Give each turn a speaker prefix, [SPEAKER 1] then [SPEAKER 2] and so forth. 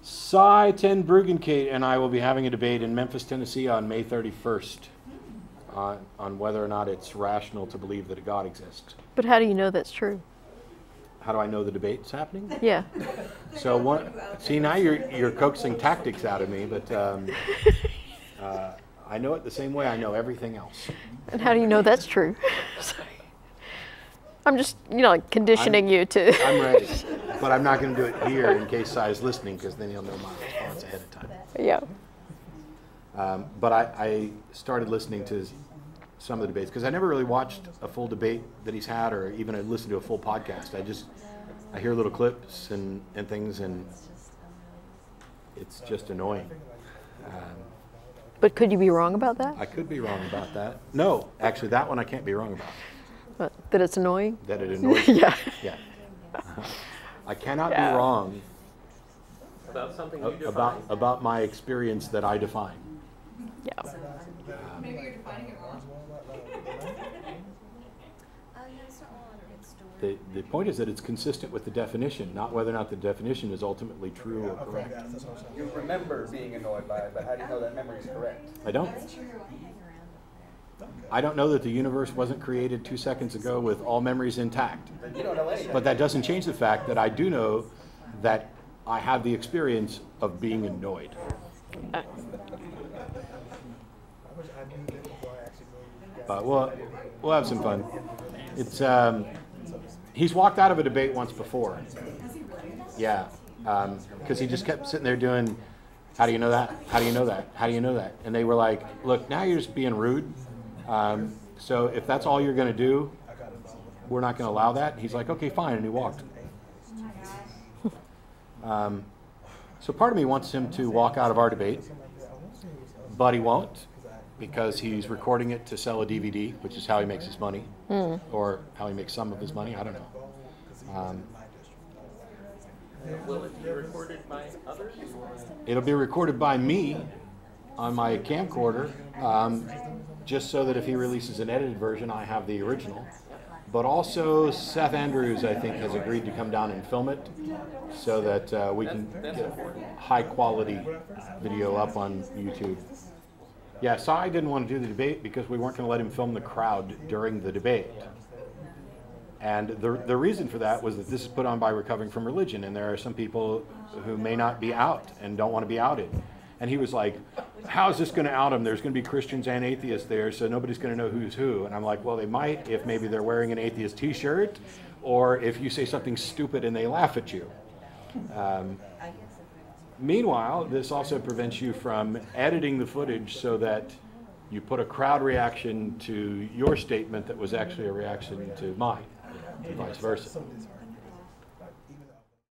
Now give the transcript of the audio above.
[SPEAKER 1] Sigh, 10 Brugenkate, and I will be having a debate in Memphis, Tennessee on May 31st on whether or not it's rational to believe that a God exists.
[SPEAKER 2] But how do you know that's true?
[SPEAKER 1] How do I know the debate's happening?
[SPEAKER 2] Yeah.
[SPEAKER 1] So see, now you're coaxing tactics out of me, but I know it the same way I know everything else.
[SPEAKER 2] And how do you know that's true? I'm just, like conditioning you to.
[SPEAKER 1] I'm ready, but I'm not going to do it here in case Sigh's listening, because then he'll know my response ahead of time.
[SPEAKER 2] Yeah.
[SPEAKER 1] But I started listening to some of the debates, because I never really watched a full debate that he's had, or even listened to a full podcast. I hear little clips and things, and it's just annoying.
[SPEAKER 2] But could you be wrong about that?
[SPEAKER 1] I could be wrong about that. No, actually, that one I can't be wrong about.
[SPEAKER 2] What, that it's annoying?
[SPEAKER 1] That it annoys me.
[SPEAKER 2] Yeah.
[SPEAKER 1] Yeah. I cannot be wrong
[SPEAKER 3] about something you define.
[SPEAKER 1] About my experience that I define.
[SPEAKER 2] Yeah.
[SPEAKER 4] Maybe you're defining it wrong.
[SPEAKER 1] The point is that it's consistent with the definition, not whether or not the definition is ultimately true or correct.
[SPEAKER 3] You remember being annoyed by it, but how do you know that memory is correct?
[SPEAKER 1] I don't. I don't know that the universe wasn't created 2 seconds ago with all memories intact.
[SPEAKER 3] Then you don't know anything.
[SPEAKER 1] But that doesn't change the fact that I do know that I have the experience of being annoyed. But we'll have some fun. It's he's walked out of a debate once before. Yeah, because he just kept sitting there doing, how do you know that? How do you know that? How do you know that? And they were like, look, now you're just being rude. So if that's all you're going to do, we're not going to allow that. He's like, okay, fine, and he walked. So part of me wants him to walk out of our debate, but he won't, because he's recording it to sell a DVD, which is how he makes his money, or how he makes some of his money, I don't know.
[SPEAKER 3] Will it be recorded by others?
[SPEAKER 1] It'll be recorded by me on my camcorder, just so that if he releases an edited version, I have the original. But also, Seth Andrews, I think, has agreed to come down and film it, so that we can get high-quality video up on YouTube. Yeah, Sigh didn't want to do the debate because we weren't going to let him film the crowd during the debate. And the reason for that was that this is put on by Recovering from Religion, and there are some people who may not be out and don't want to be outed. And he was like, how is this going to out them? There's going to be Christians and atheists there, so nobody's going to know who's who. And I'm like, well, they might if maybe they're wearing an atheist t-shirt, or if you say something stupid and they laugh at you. Meanwhile, this also prevents you from editing the footage so that you put a crowd reaction to your statement that was actually a reaction to mine, and vice versa.